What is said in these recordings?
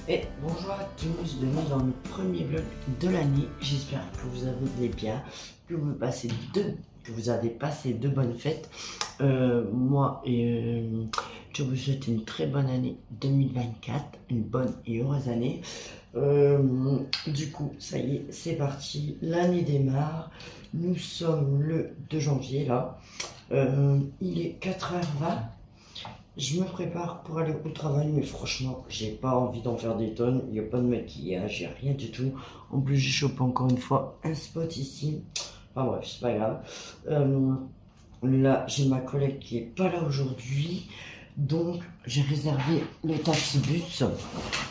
Et bonjour à tous, bienvenue dans le premier vlog de l'année. J'espère que vous allez bien, que vous avez passé de bonnes fêtes. Je vous souhaite une très bonne année 2024, une bonne et heureuse année. Du coup, ça y est, c'est parti, l'année démarre. Nous sommes le 2 janvier là. Il est 4h20. Je me prépare pour aller au travail, mais franchement, j'ai pas envie d'en faire des tonnes. Il n'y a pas de maquillage, il n'y a rien du tout. En plus, j'ai chopé encore une fois un spot ici. Enfin bref, c'est pas grave. Là, j'ai ma collègue qui est pas là aujourd'hui. Donc, j'ai réservé le taxi-bus.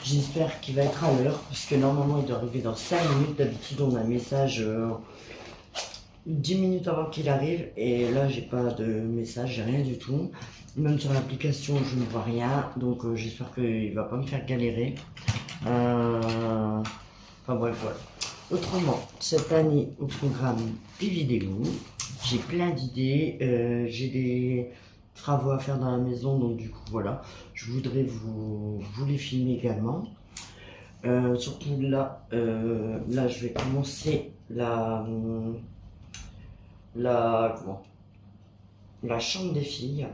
J'espère qu'il va être à l'heure, puisque normalement, il doit arriver dans 5 minutes. D'habitude, on a un message 10 minutes avant qu'il arrive. Et là, j'ai pas de message, j'ai rien du tout. Même sur l'application, je ne vois rien. Donc, j'espère qu'il va pas me faire galérer. Enfin bref, voilà. Autrement, cette année, au programme des vidéos, j'ai plein d'idées. J'ai des travaux à faire dans la maison. Donc, du coup, voilà. Je voudrais vous les filmer également. Surtout là, je vais commencer la chambre des filles.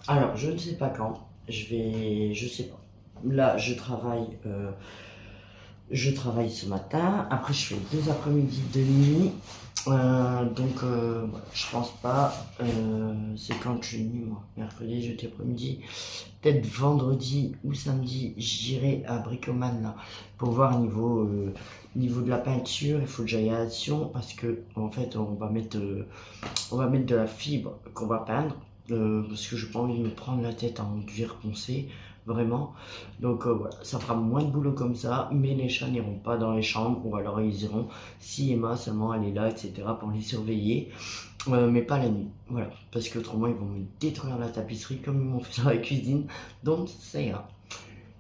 Alors, je ne sais pas quand. Je sais pas. Là, je travaille ce matin. Après, je fais 2 après-midi de nuit. Je pense pas. C'est quand je suis nuit, moi. Mercredi, jeudi après-midi. Peut-être vendredi ou samedi, j'irai à Bricoman là pour voir niveau de la peinture. Il faut que j'aille à Action parce que en fait, on va mettre de la fibre qu'on va peindre. Parce que je n'ai pas envie de me prendre la tête en cuir poncé, vraiment. Donc voilà, ça fera moins de boulot comme ça, mais les chats n'iront pas dans les chambres, ou alors ils iront si Emma seulement elle est là, etc. pour les surveiller, mais pas la nuit, voilà, parce qu'autrement ils vont me détruire la tapisserie comme ils m'ont fait dans la cuisine, donc ça ira.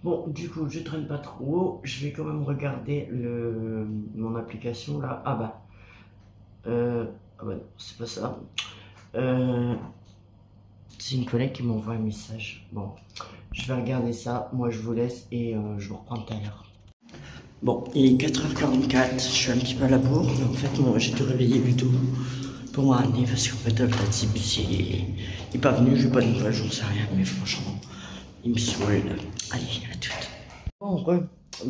Bon, du coup, je traîne pas trop, je vais quand même regarder mon application là. Ah bah non, c'est pas ça. C'est une collègue qui m'envoie un message. Bon, je vais regarder ça. Moi, je vous laisse et je vous reprends tout à l'heure. Bon, il est 4h44. Je suis un petit peu à la bourre. Mais en fait, moi, j'ai dû réveiller plus tôt pour m'amener parce qu'en fait, le taxi-bus, il est pas venu. Je vais pas de nouvelles, j'en sais rien. Mais franchement, il me saoule. Allez, à tout. Bon,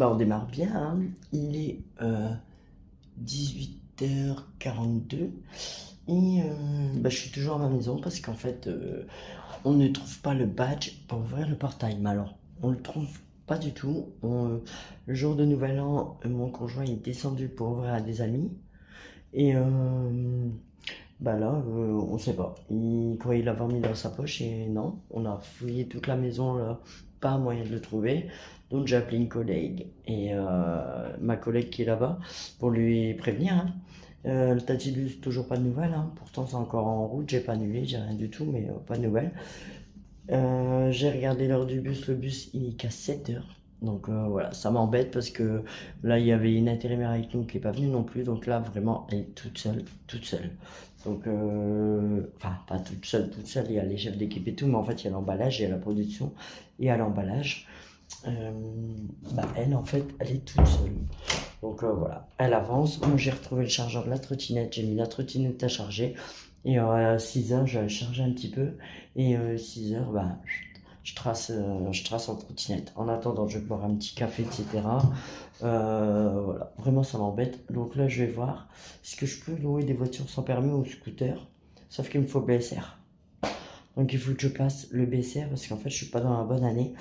on démarre bien. Hein. Il est 18h42. Et je suis toujours à ma maison parce qu'en fait, on ne trouve pas le badge pour ouvrir le portail. Mais alors, on le trouve pas du tout. Le jour de Nouvel An, mon conjoint est descendu pour ouvrir à des amis. Et là, on sait pas. Il croyait l'avoir mis dans sa poche et non. On a fouillé toute la maison, là, pas moyen de le trouver. Donc j'ai appelé une collègue et ma collègue qui est là-bas pour lui prévenir. Hein. Le taxi-bus, toujours pas de nouvelles, hein. Pourtant c'est encore en route, j'ai pas annulé, j'ai rien du tout, mais pas de nouvelles. J'ai regardé l'heure du bus, le bus il est qu'à 7h. Donc voilà, ça m'embête parce que là il y avait une intérimaire avec nous qui est pas venue non plus, donc là vraiment elle est toute seule. Donc, enfin pas toute seule, il y a les chefs d'équipe et tout, mais en fait il y a l'emballage, il y a la production et à l'emballage. Elle en fait elle est toute seule. Donc voilà, elle avance. Moi j'ai retrouvé le chargeur de la trottinette, j'ai mis la trottinette à charger. Et à 6h, je vais charger un petit peu. Et 6h, je trace en trottinette. En attendant, je vais boire un petit café, etc. Voilà, vraiment ça m'embête. Donc là, je vais voir, est-ce que je peux louer des voitures sans permis ou scooter? Sauf qu'il me faut BSR. Donc il faut que je passe le BSR parce qu'en fait, je suis pas dans la bonne année.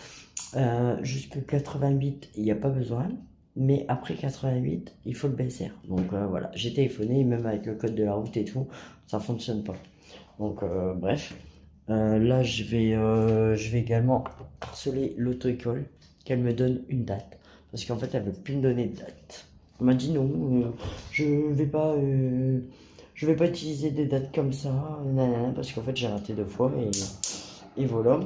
Jusque 88, il n'y a pas besoin. Mais après 88, il faut le BSR. Donc voilà, j'ai téléphoné, même avec le code de la route et tout, ça fonctionne pas. Donc bref, là je vais également harceler l'auto-école, qu'elle me donne une date. Parce qu'en fait, elle veut plus me donner de date. Elle m'a dit non, je vais pas utiliser des dates comme ça, parce qu'en fait j'ai raté 2 fois et voilà.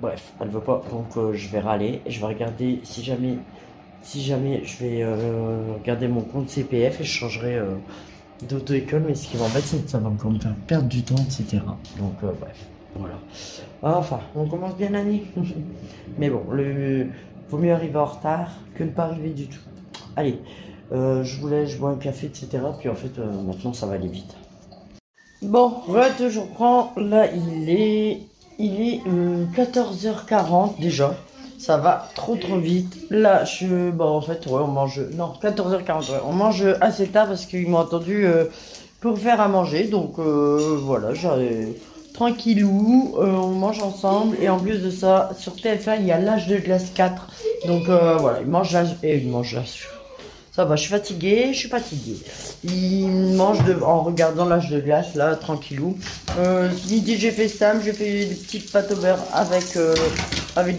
Bref, elle veut pas, donc je vais râler, je vais regarder si jamais je vais regarder mon compte CPF et je changerai d'auto-école, mais ce qui m'embête c'est que ça va encore me faire perdre du temps, etc. Donc bref, voilà. Enfin, on commence bien l'année. Mais bon, Vaut mieux arriver en retard que ne pas arriver du tout. Allez, je vous laisse, je bois un café, etc. Puis en fait, maintenant, ça va aller vite. Bon, voilà, je reprends. Là, il est 14h40 déjà. Ça va trop vite. Là, bon, en fait, ouais, on mange. Non, 14h40, ouais. On mange assez tard parce qu'ils m'ont attendu pour faire à manger. Donc, voilà, tranquillou, on mange ensemble. Et en plus de ça, sur TF1, il y a l'âge de glace 4. Donc, voilà, ils mangent l'âge. Et ils mangent l'âge. Ça va, je suis fatiguée, Il mange en regardant l'âge de glace, là, tranquillou. Ce midi, j'ai fait Sam, j'ai fait des petites pâtes au beurre avec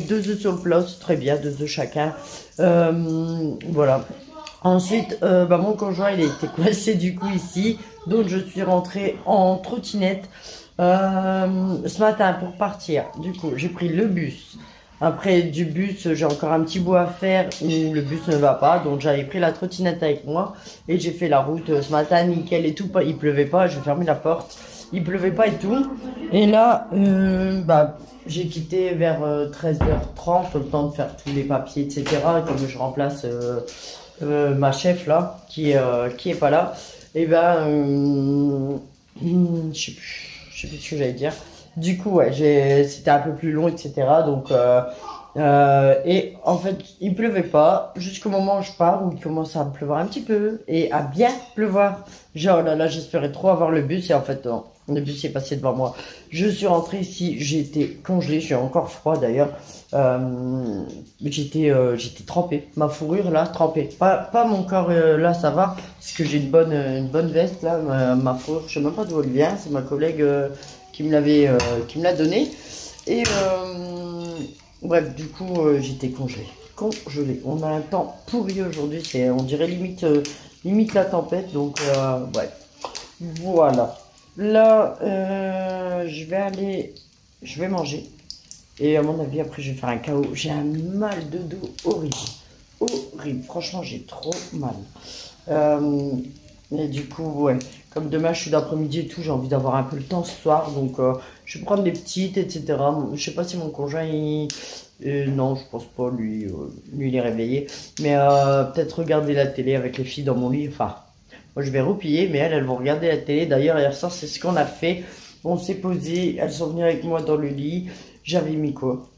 2 œufs sur le plat, c'est très bien, 2 œufs chacun. Voilà. Ensuite, mon conjoint, il a été coincé du coup ici, donc je suis rentrée en trottinette ce matin pour partir. Du coup, j'ai pris le bus. Après du bus, j'ai encore un petit bout à faire où le bus ne va pas. Donc j'avais pris la trottinette avec moi et j'ai fait la route ce matin, nickel et tout. Il pleuvait pas, je vais fermer la porte. Il pleuvait pas et tout. Et là, j'ai quitté vers 13h30, le temps de faire tous les papiers, etc. Comme je remplace ma chef là, qui est pas là. Et je sais plus ce que j'allais dire. Du coup, ouais, c'était un peu plus long, etc. Donc, et en fait, il pleuvait pas jusqu'au moment où je pars, où il commence à pleuvoir un petit peu et à bien pleuvoir. Genre là, j'espérais trop avoir le bus et en fait, non, le bus est passé devant moi. Je suis rentrée ici, j'étais congelée, j'ai encore froid d'ailleurs. J'étais trempée, ma fourrure là, trempée. Pas mon corps là, ça va, parce que j'ai une bonne veste là, ma fourrure, je sais même pas d'où elle vient, c'est ma collègue qui me l'a donné. Et bref, du coup, j'étais congelée. On a un temps pourri aujourd'hui, on dirait limite la tempête, donc bref. Voilà. Là, je vais manger. Et à mon avis, après, je vais faire un KO. J'ai un mal de dos horrible. Horrible. Franchement, j'ai trop mal. Et du coup, ouais. Comme demain, je suis d'après-midi et tout, j'ai envie d'avoir un peu le temps ce soir. Donc, je vais prendre des petites, etc. Je sais pas si mon conjoint, non, je pense pas. Lui, il est réveillé. Mais peut-être regarder la télé avec les filles dans mon lit. Enfin, moi, je vais roupiller, mais elles vont regarder la télé. D'ailleurs, hier soir, c'est ce qu'on a fait. On s'est posé. Elles sont venues avec moi dans le lit. J'avais mis quoi?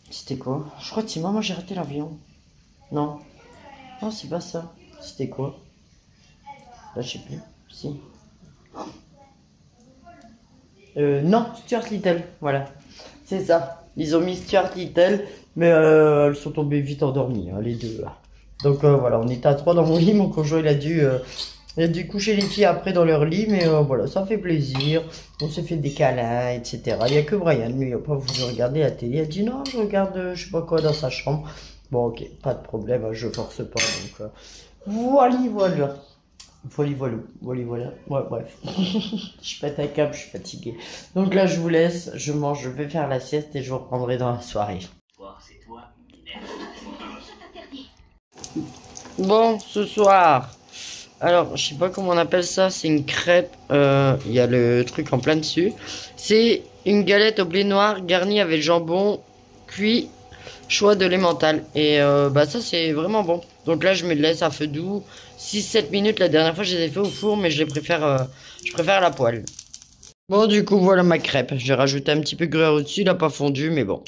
C'était quoi? Je crois que c'est maman, j'ai raté l'avion. Non. Non, c'est pas ça. C'était quoi? Là, je sais plus. Si. Non, Stuart Little. Voilà. C'est ça. Ils ont mis Stuart Little. Mais elles sont tombées vite endormies, hein, les deux. Là. Donc voilà, on était à 3 dans mon lit. Mon conjoint, il a dû coucher les filles après dans leur lit. Mais voilà, ça fait plaisir. On s'est fait des câlins, etc. Il n'y a que Brian. Lui, il n'a pas voulu regarder la télé. Il a dit non, je regarde je sais pas quoi dans sa chambre. Bon, ok, pas de problème. Je force pas. Donc voilà. Voilà. Ouais, bref. Je pète un câble, je suis fatiguée. Donc là, je vous laisse. Je mange, je vais faire la sieste et je vous reprendrai dans la soirée. Bon, ce soir. Alors, je sais pas comment on appelle ça. C'est une crêpe. Il y a le truc en plein dessus. C'est une galette au blé noir garnie avec jambon cuit, choix de l'emmental. Et ça, c'est vraiment bon. Donc là, je me laisse à feu doux. 6-7 minutes. La dernière fois, je les ai fait au four, mais je préfère à la poêle. Bon, du coup, voilà ma crêpe. J'ai rajouté un petit peu de gruyère au-dessus. Il n'a pas fondu, mais bon.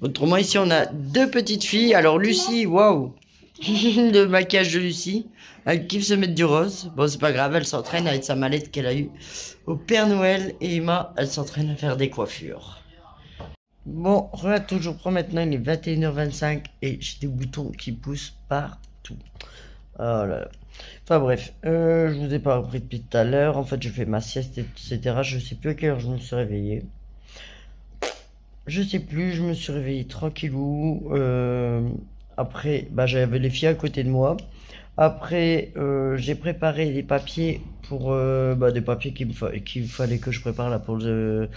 Autrement, ici, on a 2 petites filles. Alors, Lucie, waouh. Le maquillage de Lucie. Elle kiffe se mettre du rose. Bon, c'est pas grave, elle s'entraîne avec sa mallette qu'elle a eue au Père Noël. Et Emma, elle s'entraîne à faire des coiffures. Bon, regarde, toujours prends maintenant, il est 21h25 et j'ai des boutons qui poussent partout. Oh là là. Enfin bref, je vous ai pas repris depuis tout à l'heure. En fait, je fais ma sieste, etc. Je sais plus à quelle heure je me suis réveillé. Je sais plus, je me suis réveillé tranquillou. Après, j'avais les filles à côté de moi. Après, j'ai préparé des papiers pour des papiers qu'il fallait que je prépare là pour le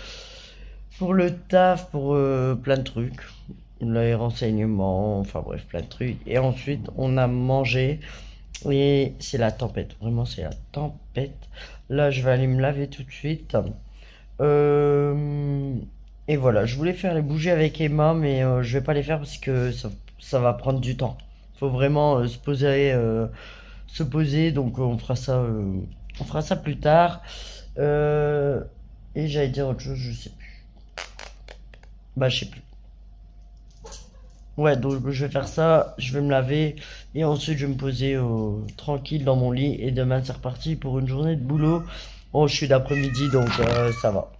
taf, pour plein de trucs, les renseignements, enfin bref, plein de trucs. Et ensuite, on a mangé et c'est la tempête, vraiment c'est la tempête. Là, je vais aller me laver tout de suite. Et voilà, je voulais faire les bougies avec Emma, mais je vais pas les faire parce que ça va prendre du temps. Faut vraiment se poser, donc on fera ça plus tard. Euh, et j'allais dire autre chose, je sais plus. Bah, je sais plus. Ouais, donc je vais faire ça, je vais me laver et ensuite je vais me poser tranquille dans mon lit et demain c'est reparti pour une journée de boulot. Bon, je suis d'après-midi donc ça va.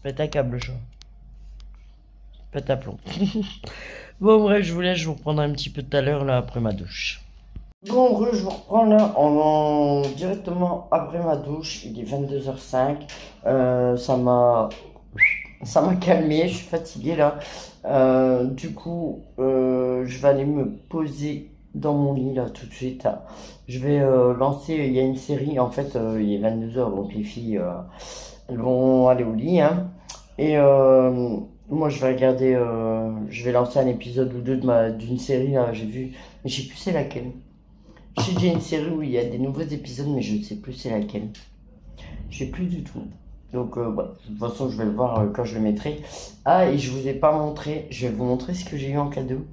Pète un câble, le chat. Pète un plomb. Bon, bref, je vous laisse, je vous reprendrai un petit peu tout à l'heure là après ma douche. Bon, je vous reprends là directement après ma douche. Il est 22h05. Ça m'a calmé, je suis fatiguée là. Du coup, je vais aller me poser dans mon lit là tout de suite. Je vais lancer, il y a une série, en fait, il est 22h, donc les filles, elles vont aller au lit, hein. Et moi, je vais lancer un épisode ou deux d'une série là, j'ai vu, mais je sais plus c'est laquelle. Je sais qu'il y a une série où il y a des nouveaux épisodes, mais je ne sais plus c'est laquelle. Je sais plus du tout. Donc, ouais, de toute façon, je vais le voir quand je le mettrai. Ah, et je vous ai pas montré, je vais vous montrer ce que j'ai eu en cadeau.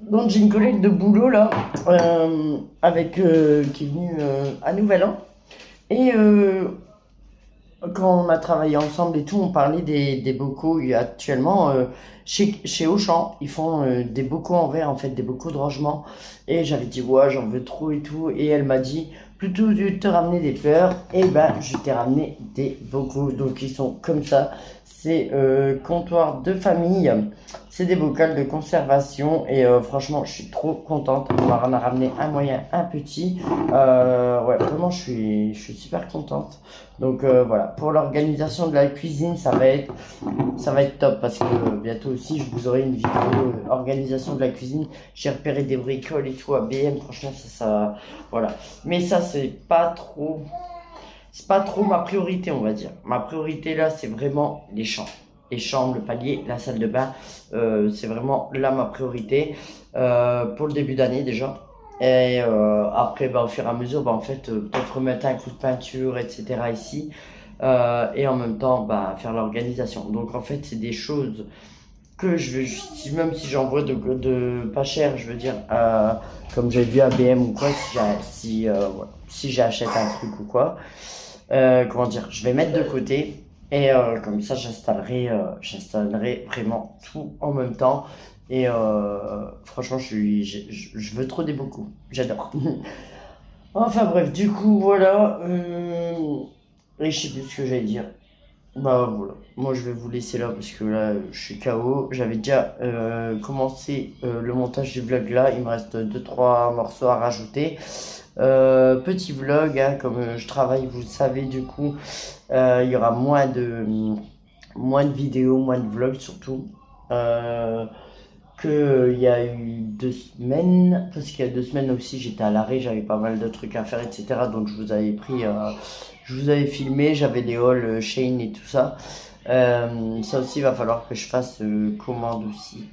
Donc, j'ai une collègue de boulot là, qui est venue à Nouvel An. Et quand on a travaillé ensemble et tout, on parlait des bocaux. Actuellement, chez Auchan, ils font des bocaux en verre, en fait, des bocaux de rangement. Et j'avais dit, ouais, j'en veux trop et tout. Et elle m'a dit, plutôt que de te ramener des fleurs, et ben, je t'ai ramené des bocaux. Donc, ils sont comme ça. C'est comptoir de famille. C'est des bocaux de conservation. Et franchement, je suis trop contente. On m'en a ramené un moyen, un petit. Ouais, vraiment, je suis super contente. Donc voilà, pour l'organisation de la cuisine, ça va être top parce que bientôt aussi, je vous aurai une vidéo organisation de la cuisine. J'ai repéré des bricoles et tout à BM, franchement, voilà. Mais ça, c'est pas trop ma priorité, on va dire. Ma priorité là, c'est vraiment les chambres. Les chambres, le palier, la salle de bain, c'est vraiment là ma priorité pour le début d'année déjà. Et après, bah, au fur et à mesure, bah, en fait, peut-être remettre un coup de peinture, etc. ici. Et en même temps, bah, faire l'organisation. Donc, en fait, c'est des choses que même si j'en vois de pas cher, je veux dire, comme j'ai vu à BM ou quoi, voilà, si j'achète un truc ou quoi, comment dire, je vais mettre de côté. Et comme ça, j'installerai vraiment tout en même temps. Et franchement, je veux trop des bocaux. J'adore. Enfin bref, du coup, voilà. Et je sais plus ce que j'allais dire. Bah voilà. Moi, je vais vous laisser là parce que là, je suis KO. J'avais déjà commencé le montage du vlog là. Il me reste 2-3 morceaux à rajouter. Petit vlog, hein, comme je travaille, vous le savez, du coup, il y aura moins de vidéos, moins de vlogs surtout. Il y a eu 2 semaines, parce qu'il y a 2 semaines aussi j'étais à l'arrêt, j'avais pas mal de trucs à faire, etc. Donc je vous avais filmé, j'avais des hauls Shein et tout ça. Ça aussi, il va falloir que je fasse commande aussi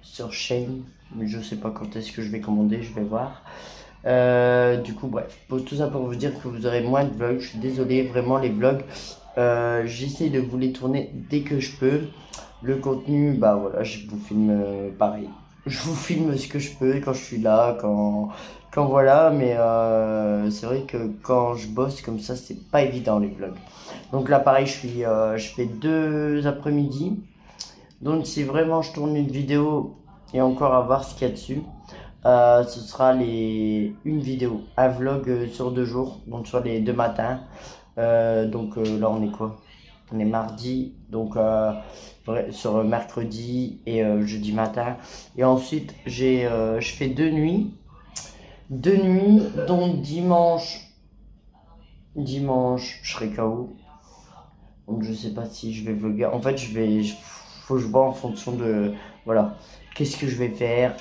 sur Shein, mais je sais pas quand est-ce que je vais commander, je vais voir. Du coup, bref, tout ça pour vous dire que vous aurez moins de vlogs. Je suis désolé, vraiment, les vlogs, j'essaie de vous les tourner dès que je peux. Le contenu, bah voilà, je vous filme pareil. Je vous filme ce que je peux quand je suis là, quand voilà, mais c'est vrai que quand je bosse comme ça, c'est pas évident les vlogs. Donc là, pareil, je fais 2 après-midi. Donc si vraiment je tourne une vidéo et encore à voir ce qu'il y a dessus. Ce sera une vidéo, un vlog sur 2 jours, donc sur les 2 matins. Donc là on est quoi? On est mardi, donc sur mercredi et jeudi matin. Et ensuite je fais 2 nuits. 2 nuits, donc dimanche je serai KO. Donc je sais pas si je vais vlogger. En fait faut que je vois en fonction de, voilà, qu'est-ce que je vais faire.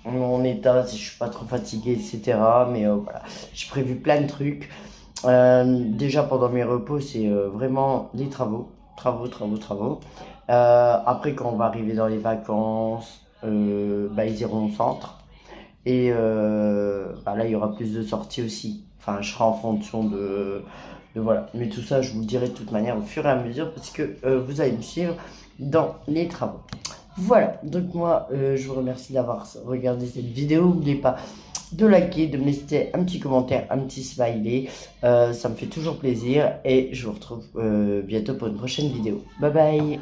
Mon état, si je suis pas trop fatigué, etc. Mais voilà, j'ai prévu plein de trucs. Déjà pendant mes repos, c'est vraiment les travaux. Après, quand on va arriver dans les vacances, bah, ils iront au centre. Et bah, là, il y aura plus de sorties aussi. Enfin, je serai en fonction voilà, mais tout ça, je vous le dirai de toute manière au fur et à mesure parce que vous allez me suivre dans les travaux. Voilà, donc moi, je vous remercie d'avoir regardé cette vidéo. N'oubliez pas de liker, de me laisser un petit commentaire, un petit smiley. Ça me fait toujours plaisir et je vous retrouve bientôt pour une prochaine vidéo. Bye bye!